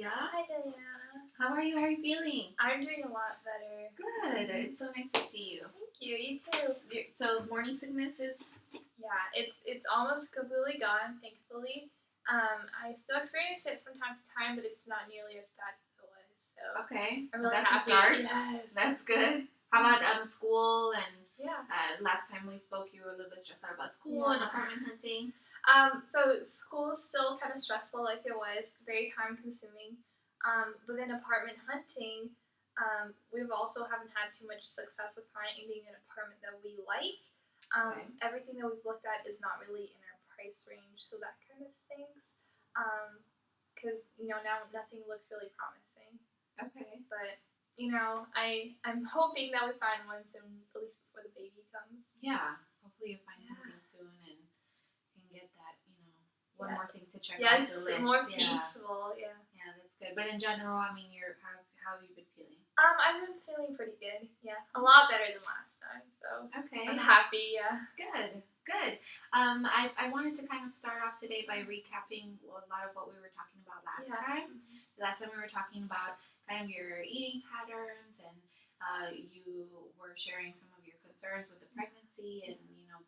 Sylvia. Hi, Diana. How are you? How are you feeling? I'm doing a lot better. Good. It's so nice to see you. Thank you. You too. So morning sickness is... Yeah, it's almost completely gone, thankfully. I still experience it from time to time, but it's not nearly as bad as it was. So Okay. I'm really That's happy. a start. Yes. That's good. How about school and... Yeah. Last time we spoke, you were a little bit stressed out about school and apartment hunting. So school is still kind of stressful, like it was, very time consuming. But then apartment hunting, we've also haven't had too much success with finding an apartment that we like. Okay. Everything that we've looked at is not really in our price range, so that kind of stinks. Because now nothing looks really promising. Okay. But I'm hoping that we find one soon, at least before the baby comes. Yeah. Hopefully you find something soon and can get that, one more thing to check Yeah, off the list. it's more peaceful. Yeah. Yeah, that's good. But in general, I mean, how have you been feeling? I've been feeling pretty good. Yeah, a lot better than last time. So Okay. I'm happy. Yeah. Good. I wanted to kind of start off today by recapping a lot of what we were talking about last time. Last time we were talking about kind of your eating patterns, and you were sharing some of your concerns with the pregnancy and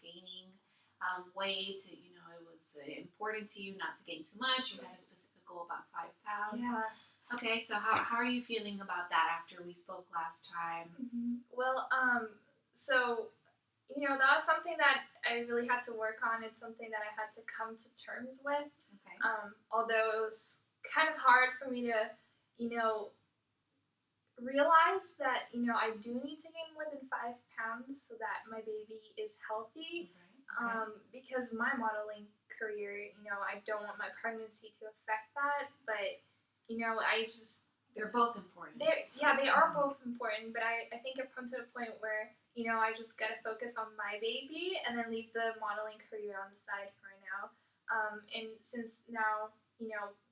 gaining weight. It was important to you not to gain too much. You had a specific goal about 5 pounds. Yeah. Okay, so how are you feeling about that after we spoke last time? Well, so that was something that I really had to work on. It's something that I had to come to terms with. Okay. Although it was kind of hard for me to, realize that I do need to gain more than 5 pounds so that my baby is healthy. Right. Okay. Because my modeling career, I don't want my pregnancy to affect that, but I just... They're both important. They are both important, but I think I've come to a point where, I just gotta focus on my baby and then leave the modeling career on the side for now. And since now,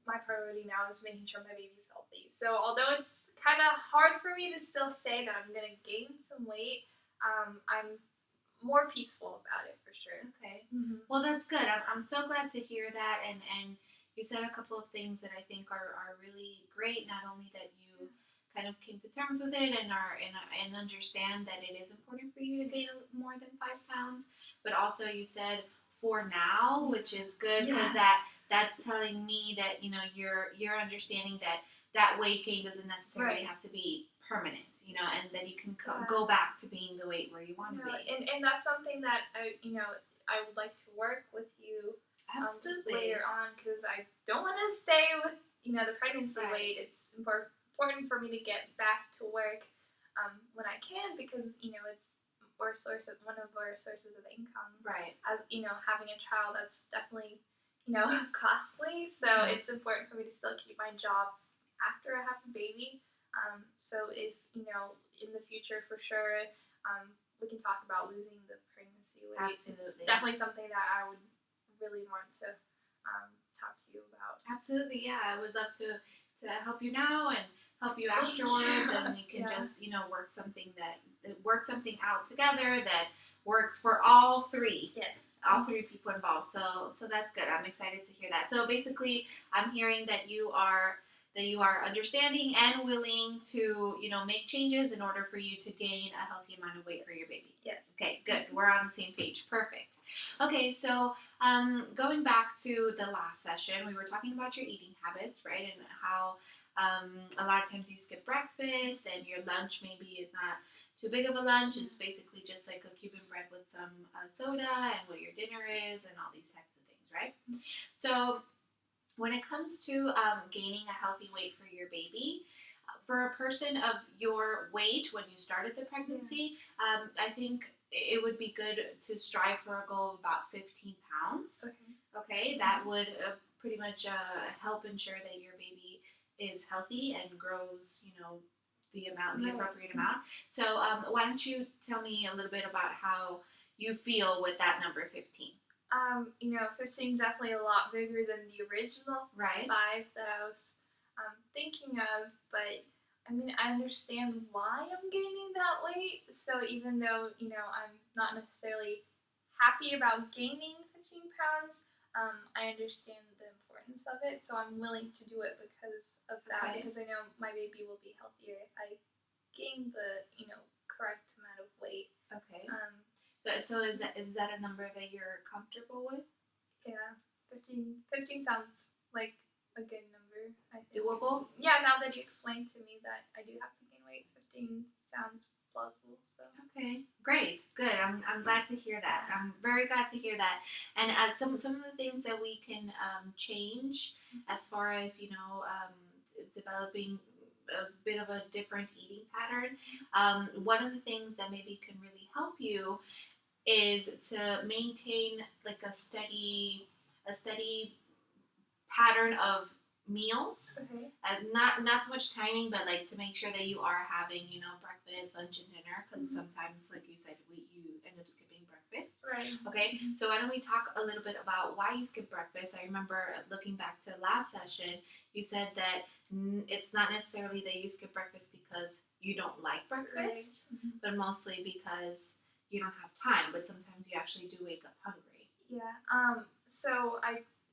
my priority now is making sure my baby's healthy. So although it's kind of hard for me to still say that I'm gonna gain some weight, I'm more peaceful about it for sure. Okay. Well, that's good. I'm so glad to hear that, and you said a couple of things that I think are really great. Not only that you kind of came to terms with it and understand that it is important for you to gain more than 5 pounds, but also you said for now, which is good because that's telling me that you're understanding that weight gain doesn't necessarily have to be permanent, and then you can go back to being the weight where you want to be. And that's something that I would like to work with you later on, because I don't want to stay with the pregnancy weight. It's important for me to get back to work when I can, because it's one of our sources of income. Right. As having a child, that's definitely costly. So it's important for me to still keep my job after I have a baby. So if in the future for sure, we can talk about losing the pregnancy weight. Absolutely. It's definitely something that I would really want to talk to you about. Absolutely, yeah. I would love to help you now and help you afterwards, and we can just work something out together that works for all three. Yes. All three people involved. So that's good. I'm excited to hear that. So basically, I'm hearing that you are understanding and willing to make changes in order for you to gain a healthy amount of weight for your baby. Yes. Okay, good. We're on the same page. Perfect. Okay, so going back to the last session, we were talking about your eating habits, right, and how a lot of times you skip breakfast and your lunch maybe is not too big of a lunch. It's basically just like a Cuban bread with some soda and what your dinner is and all these types of things, right? So when it comes to gaining a healthy weight for your baby, for a person of your weight when you started the pregnancy, I think it would be good to strive for a goal of about 15 pounds. Okay, that would pretty much help ensure that your baby is healthy and grows, the appropriate amount. So why don't you tell me a little bit about how you feel with that number 15? 15 is definitely a lot bigger than the original 5 that I was thinking of, but I understand why I'm gaining that weight. So even though I'm not necessarily happy about gaining 15 pounds, I understand the importance importance of it, so I'm willing to do it because of that. Okay. Because I know my baby will be healthier if I gain the correct amount of weight. Okay. Um, So is that a number that you're comfortable with? yeah, 15 sounds like a good number. I think. Doable? Yeah, now that you explained to me that I do have to gain weight, 15 sounds plausible. So. Okay, great, good. I'm glad to hear that. I'm very glad to hear that. And some of the things that we can change as far as developing a bit of a different eating pattern. One of the things that maybe can really help you is to maintain like a steady pattern of meals. Okay. Not so much timing, but like to make sure that you are having breakfast, lunch, and dinner. Because sometimes, like you said, you end up skipping breakfast. Right. Okay, so why don't we talk a little bit about why you skip breakfast? I remember looking back to last session, you said that it's not necessarily that you skip breakfast because you don't like breakfast, Right. but mostly because you don't have time. But sometimes you actually do wake up hungry. Yeah. So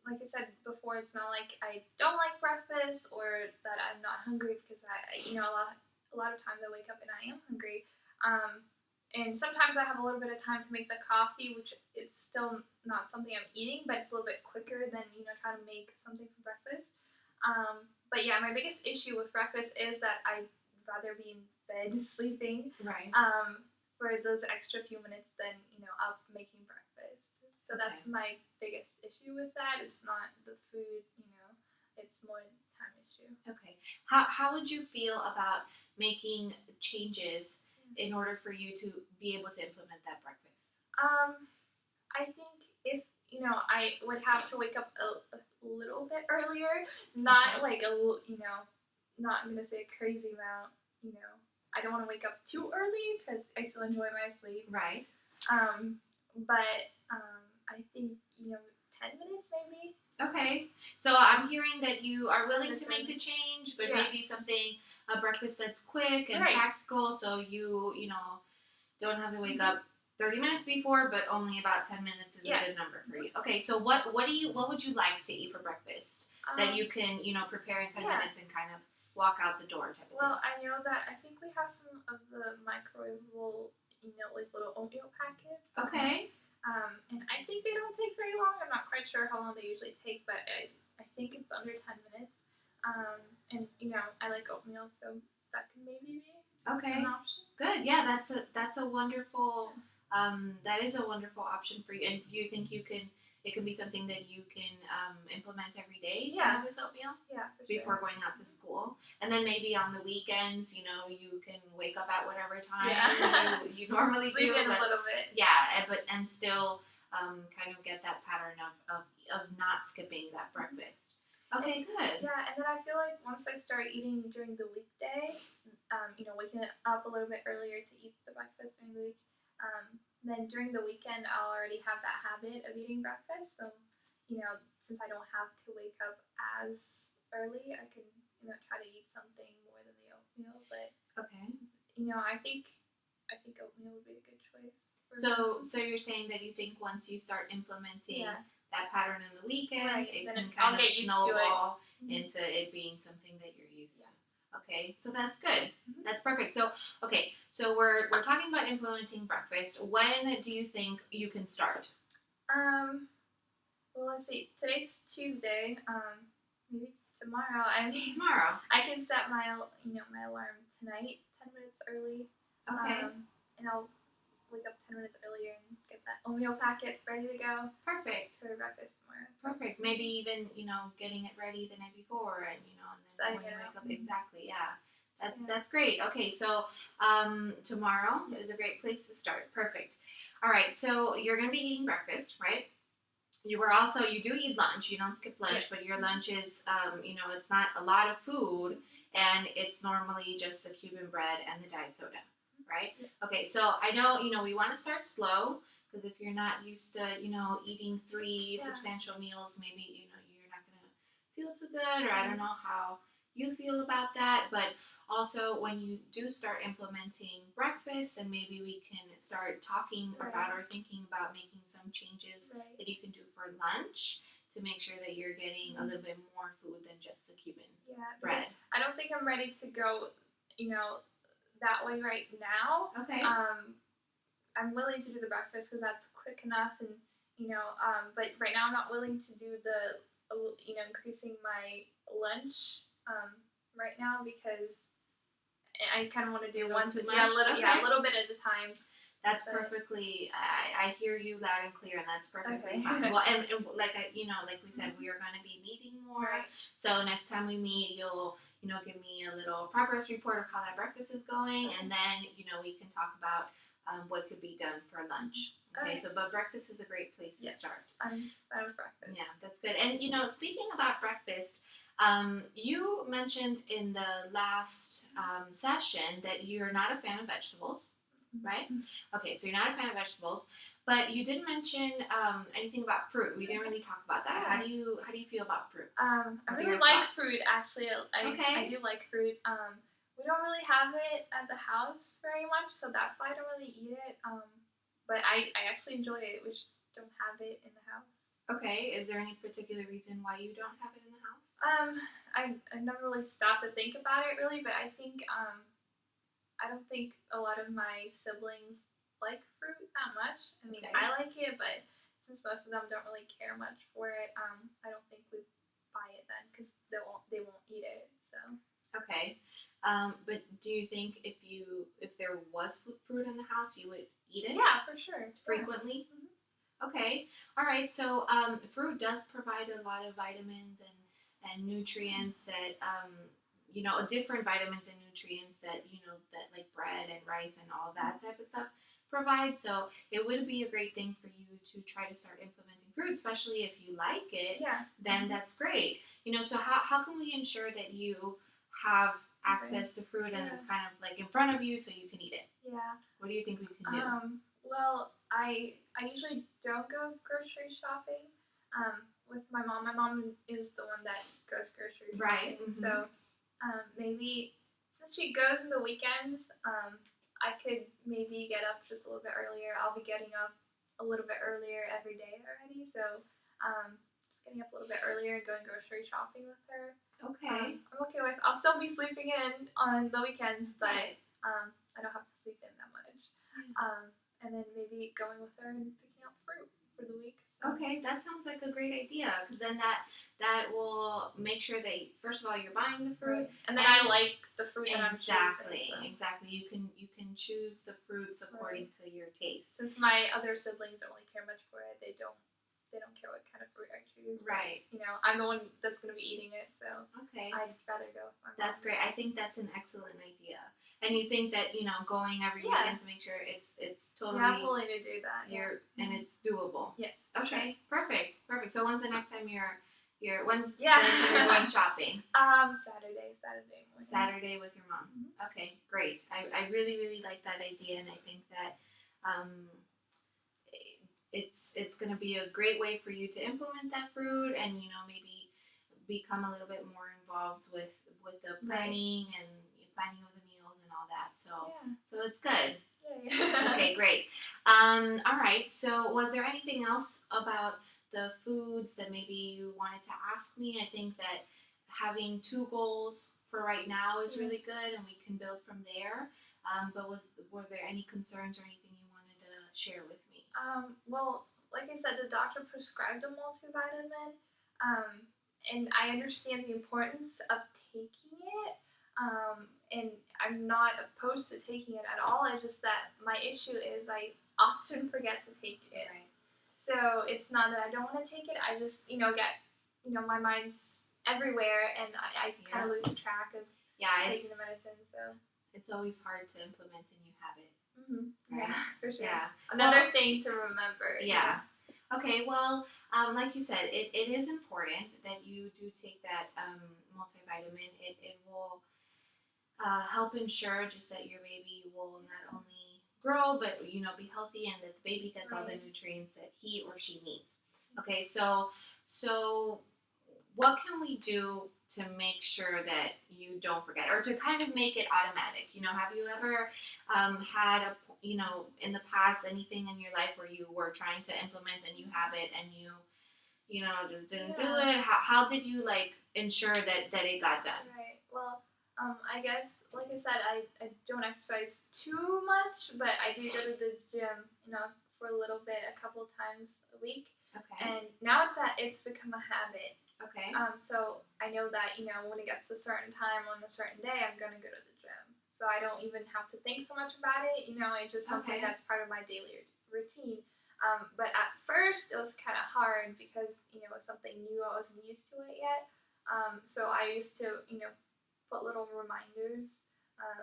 like I said before, it's not like I don't like breakfast or that I'm not hungry because a lot of times I wake up and I am hungry. And sometimes I have a little bit of time to make the coffee, which it's still not something I'm eating, but it's a little bit quicker than trying to make something for breakfast. But yeah, my biggest issue with breakfast is that I'd rather be in bed sleeping. Right. For those extra few minutes than up making breakfast. So that's my biggest issue with that. It's not the food, it's more the time issue. Okay. How would you feel about making changes in order for you to be able to implement that breakfast? I think if I would have to wake up a little bit earlier, not like not gonna say a crazy amount. I don't want to wake up too early because I still enjoy my sleep. Right. But I think 10 minutes maybe. Okay. So I'm hearing that you are willing to make the change, but Yeah. maybe a breakfast that's quick and Right. practical, so you don't have to wake up 30 minutes before, but only about 10 minutes is a good number for you. Okay. So what would you like to eat for breakfast that you can prepare in 10 minutes and kind of walk out the door type of Well, I know that I think we have some of the microwavable, like little oatmeal packets. Okay. And I think they don't take very long. I'm not quite sure how long they usually take, but I think it's under 10 minutes. And I like oatmeal, so that can maybe be an option. Good. Yeah, that's a wonderful that is a wonderful option for you. And you think it can be something that you can implement every day to have this oatmeal? Yeah, for before sure. going out to school. And then maybe on the weekends, you can wake up at whatever time you normally Sleep do. in a little bit. Yeah, and still kind of get that pattern of not skipping that breakfast. Okay, good. Yeah, and then I feel like once I start eating during the weekday, waking up a little bit earlier to eat the breakfast during the week, then during the weekend I'll already have that habit of eating breakfast. So, since I don't have to wake up as early, I can, try to eat something more than the oatmeal. But Okay. I think oatmeal would be a good choice. So you're saying that you think once you start implementing that pattern in the weekends, it then can I'll kind of get used to snowball into it being something that you're used to. Okay, so that's good. That's perfect. So we're talking about implementing breakfast. When do you think you can start? Well, let's see. Today's Tuesday. Maybe tomorrow. Tomorrow. I can set my my alarm tonight, 10 minutes early. Okay. And I'll wake up 10 minutes earlier and get that oatmeal packet ready to go. Perfect. For breakfast tomorrow. Perfect. Maybe even getting it ready the night before, and then when you wake up, exactly. Yeah. That's great. Okay, so tomorrow is a great place to start. Perfect. All right, so you're gonna be eating breakfast, right? You do eat lunch. You don't skip lunch, but your lunch is it's not a lot of food, and it's normally just the Cuban bread and the diet soda, right? Yes. Okay, so I know we want to start slow because if you're not used to eating 3 substantial meals, maybe you're not gonna feel too good, or I don't know how you feel about that, but also when you do start implementing breakfast, then maybe we can start talking about or thinking about making some changes that you can do for lunch to to make sure that you're getting a little bit more food than just the Cuban Yeah. bread. I don't think I'm ready to go, that way right now. Okay. I'm willing to do the breakfast because that's quick enough, and but right now I'm not willing to do the, increasing my lunch right now because I kind of want to do A one, little too yeah, much? a little bit at a time. That's But- perfectly. I hear you loud and clear, and that's perfectly Okay. fine. Well, and like like we said, we are going to be meeting more. Right. So next time we meet, you'll give me a little progress report of how that breakfast is going, and then we can talk about what could be done for lunch. Okay. Okay. So, but breakfast is a great place to Yes, start. I'm fine with breakfast. Yeah, that's good. And speaking about breakfast, you mentioned in the last session that you're not a fan of vegetables, right? Okay, so you're not a fan of vegetables, but you did mention anything about fruit. We didn't really talk about that. Yeah. How do you feel about fruit? I What are really your like thoughts? fruit, actually. I do like fruit. We don't really have it at the house very much, so that's why I don't really eat it. But I actually enjoy it. We just don't have it in the house. Okay, is there any particular reason why you don't have it in the house? I never really stopped to think about it really, but I think I don't think a lot of my siblings like fruit that much. I mean, Okay. I like it, but since most of them don't really care much for it, I don't think we buy it then because they won't eat it. So Okay, but do you think if there was fruit in the house, you would eat it? yeah, for sure. Frequently? Mhm. Okay. All right. So fruit does provide a lot of vitamins and nutrients that different vitamins and nutrients that that like bread and rice and all that type of stuff provide. So it would be a great thing for you to try to start implementing fruit, especially if you like it. Yeah. Then that's great. So how can we ensure that you have access to fruit and it's kind of like in front of you so you can eat it? Yeah. What do you think we can do? Well, I usually don't go grocery shopping with my mom. My mom is the one that goes grocery shopping. Right, mhm. So maybe since she goes in the weekends, I could maybe get up just a little bit earlier. I'll be getting up a little bit earlier every day already. So just getting up a little bit earlier and going grocery shopping with her. Okay. I'm okay with. I'll still be sleeping in on the weekends, but Right. I don't have to sleep in that much. And then maybe going with her and picking out fruit for the week. So. Okay, that sounds like a great idea because then that will make sure that first of all you're buying the fruit. And then I like the fruit that I'm Exactly, choosing. So. exactly. You can choose the fruits according to your taste. Since my other siblings don't really care much for it, they don't care what kind of fruit I choose. Right. But, I'm the one that's gonna be eating it, so Okay. I'd rather go with my mom. That's great. I think that's an excellent idea. And you think that going every Yeah. weekend to make sure it's totally Yeah, I'm willing to do that. and it's doable. Yes. For Okay. Perfect. So when's the next time when's the Yeah. next time you're going shopping? Sure. Saturday morning. Saturday with your mom. Mhm. Okay, great. I really, really like that idea, and I think that it's going to be a great way for you to implement that fruit, and maybe become a little bit more involved with the planning and planning of the meals and all that. So it's good. Yeah. Okay, great. All right. So was there anything else about the foods that maybe you wanted to ask me? I think that having 2 goals for right now is really good, and we can build from there. But were there any concerns or anything you wanted to share with me? Well, like I said, the doctor prescribed a multivitamin, and I understand the importance of taking it. And I'm not opposed to taking it at all. It's just that my issue is I often forget to take it. Right. So it's not that I don't want to take it. I just, get, my mind's everywhere, and I kind of lose track of taking the medicine. So it's always hard to implement a new habit. Right? Yeah, for sure. Yeah. Another thing to remember. Yeah. Okay. Well, like you said, it is important that you do take that multivitamin. It will help ensure just that your baby will not only grow, but be healthy, and that the baby gets all the nutrients that he or she needs. Okay. So what can we do to make sure that you don't forget, or to kind of make it automatic? Have you ever had in the past anything in your life where you were trying to implement a new habit and just didn't do Yeah. it? How did you like ensure that it got done? Right. Well, I guess, like I said, I don't exercise too much, but I do go to the gym, for a little bit, a couple times a week. Okay. And now it's become a habit. Okay. So I know that, when it gets to a certain time on a certain day, I'm gonna go to the gym. So I don't even have to think so much about it. It's just something Okay. that's part of my daily routine. But at first, it was kind of hard because it was something new. I wasn't used to it yet. So I used to put little reminders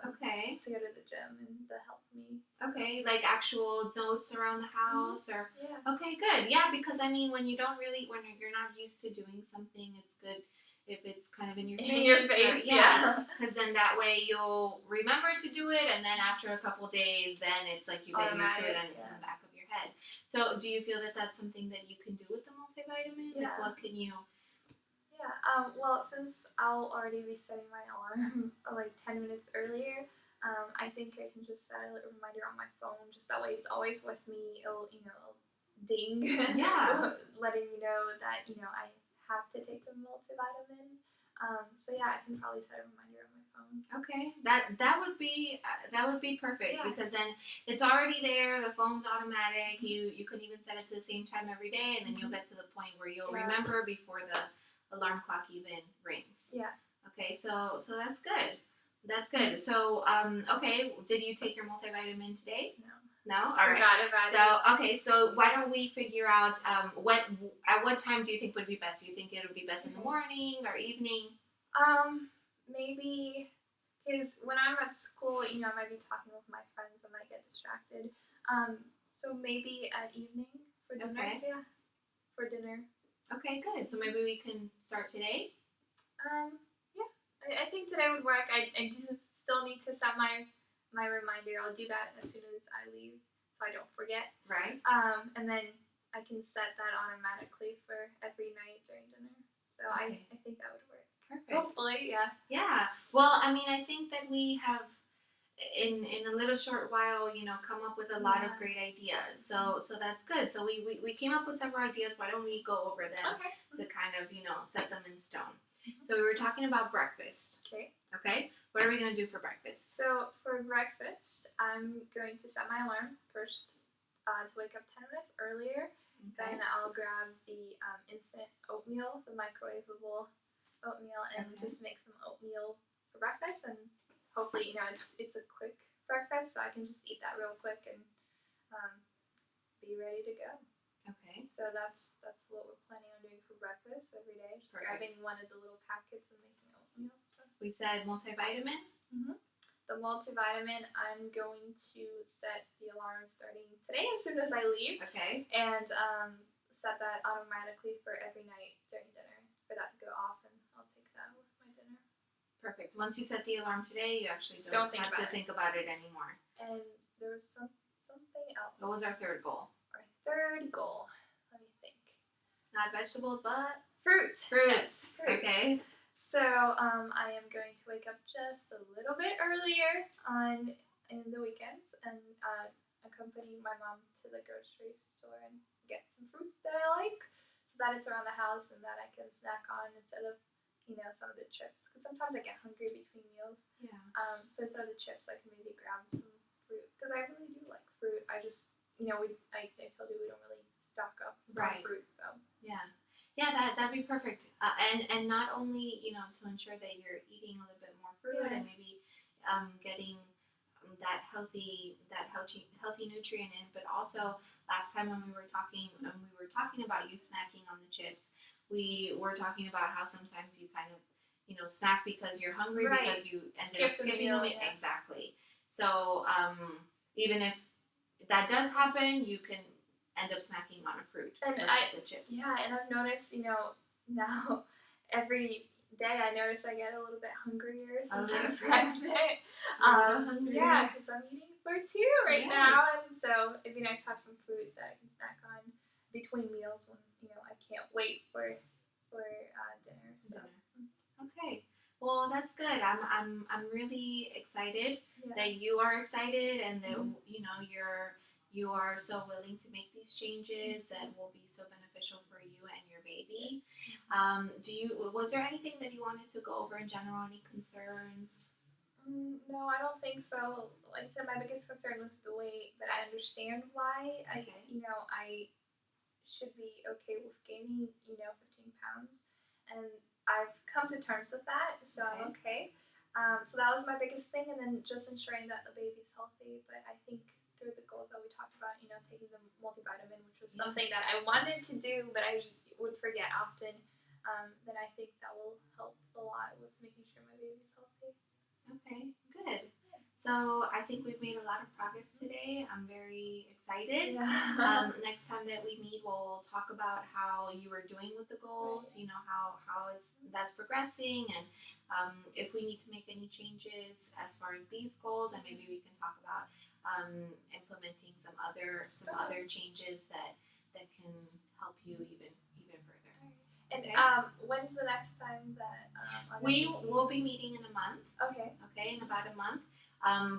Okay. to go to the gym, and that helped me. Okay, like actual notes around the house, or Yeah. okay, good. Yeah, because I mean, when you're not used to doing something, it's good if it's kind of in your face. In your face, yeah. Because then that way you'll remember to do it, and then after a couple days, then it's like you get used to it, and it's in the back of your head. So, do you feel that that's something that you can do with the multivitamin? Yeah. Like, what can you? Yeah. Well, since I'll already be setting my alarm like 10 minutes earlier, I think I can just set a little reminder on my phone. Just that way, it's always with me. It'll ding. Yeah. Letting me know that I have to take the multivitamin. So yeah, I can probably set a reminder on my phone. Okay, that would be perfect, Yeah. because then it's already there. The phone's automatic. You can even set it to the same time every day, and then you'll get to the point where you'll remember before the alarm clock even rings. Yeah. Okay, so that's good. That's good. So okay, did you take your multivitamin today? No. No? All right. Forgot about it. So, okay, so why don't we figure out at what time do you think would be best? Do you think it would be best in the morning or evening? Maybe, because when I'm at school, I might be talking with my friends. I might get distracted. So maybe at evening for dinner. Okay. Yeah, for dinner. Okay, good. So maybe we can start today? Yeah. I think today would work. I do still need to set my reminder. I'll do that as soon as I leave, so I don't forget. Right. And then I can set that automatically for every night during dinner. So Okay. I think that would work. Perfect. Hopefully, yeah. Yeah. Well, I mean, I think that we have in a little short while, come up with a lot of great ideas. So that's good. So we came up with several ideas. Why don't we go over them to kind of, set them in stone. So we were talking about breakfast. Okay. Okay. What are we going to do for breakfast? So for breakfast, I'm going to set my alarm first to wake up 10 minutes earlier. Okay. Then I'll grab the instant oatmeal, the microwavable oatmeal, and just make some oatmeal for breakfast. And hopefully, it's a quick breakfast, so I can just eat that real quick and be ready to go. Okay. So that's what we're planning on doing for breakfast every day. Just grabbing one of the little packets and making oatmeal. So. We said multivitamin. The multivitamin, I'm going to set the alarm starting today as soon as I leave. Okay. And set that automatically for every night during dinner for that to go off, and I'll take that with my dinner. Perfect. Once you set the alarm today, you actually don't have to think about it anymore. And there was something else. What was our third goal? Our third goal. Let me think. Not vegetables, but fruits. Fruits. Yes, fruits. Okay. So I am going to wake up just a little bit earlier in the weekends and accompany my mom to the grocery store and get some fruits that I like, so that it's around the house and that I can snack on instead of some of the chips. Because sometimes I get hungry between meals. Yeah. So instead of the chips, I can maybe grab some fruit because I really do like fruit. I just I told you we don't really stock up on fruit, so yeah. Yeah, that'd be perfect. And not only to ensure that you're eating a little bit more fruit and maybe getting that healthy nutrient in, but also last time when we were talking about you snacking on the chips, we were talking about how sometimes you kind of snack because you're hungry because you ended up skipping a meal. Exactly. So even if that does happen, you can end up snacking on a fruit versus the chips. Yeah, and I've noticed, now every day I notice I get a little bit hungrier since I'm pregnant. Yeah, because I'm eating fruit too now, and so it'd be nice to have some fruits that I can snack on between meals when I can't wait for dinner. So. Okay. Well, that's good. I'm really excited that you are excited and that you are so willing to make these changes that will be so beneficial for you and your baby. Was there anything that you wanted to go over in general? Any concerns? No, I don't think so. Like I said, my biggest concern was the weight, but I understand why. Okay. I should be okay with gaining, 15 pounds, and I've come to terms with that, so I'm okay. So that was my biggest thing, and then just ensuring that the baby's healthy. But I think through the goals that we talked about, taking the multivitamin, which was something that I wanted to do, but I would forget often. Then I think that will help a lot with making sure my baby's healthy. Okay, good. So I think we've made a lot of progress today. I'm very excited. Yeah. Next time that we meet, we'll talk about how you are doing with the goals. Right. You know how that's progressing, and if we need to make any changes as far as these goals, and maybe we can talk about implementing some other changes that can help you even further. And Okay. when's the next time that We will be meeting in a month. Okay. Okay, in about a month.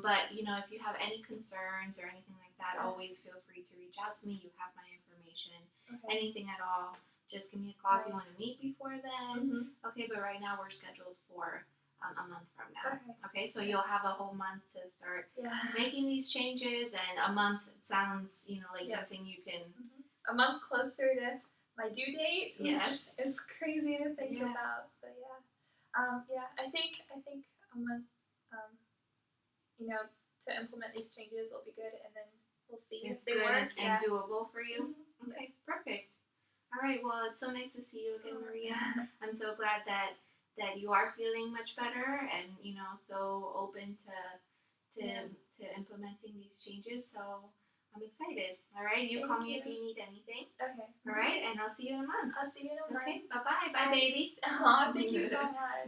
But if you have any concerns or anything like that, always feel free to reach out to me. You have my information. Okay. Anything at all, just give me a call if you want to meet before then. Mm-hmm. Okay, but right now we're scheduled for a month from now. Okay. Okay, so you'll have a whole month to start Yeah. making these changes, and a month sounds like Yes. something you can. A month closer to my due date. Yes. Which is crazy to think Yeah. about, but yeah. I think a month, to implement these changes will be good, and then we'll see It's if they good work. and doable for you. Mhm. Okay, Yes. perfect. All right. Well, it's so nice to see you again, Maria. Yeah. I'm so glad that you are feeling much better and so open to Yeah. to implementing these changes. So I'm excited. All right. You Thank call me you. if you need anything. Okay. All right. And I'll see you in a month. I'll see you in a month. Okay. Bye bye. Bye, baby. Aw, thank you so much.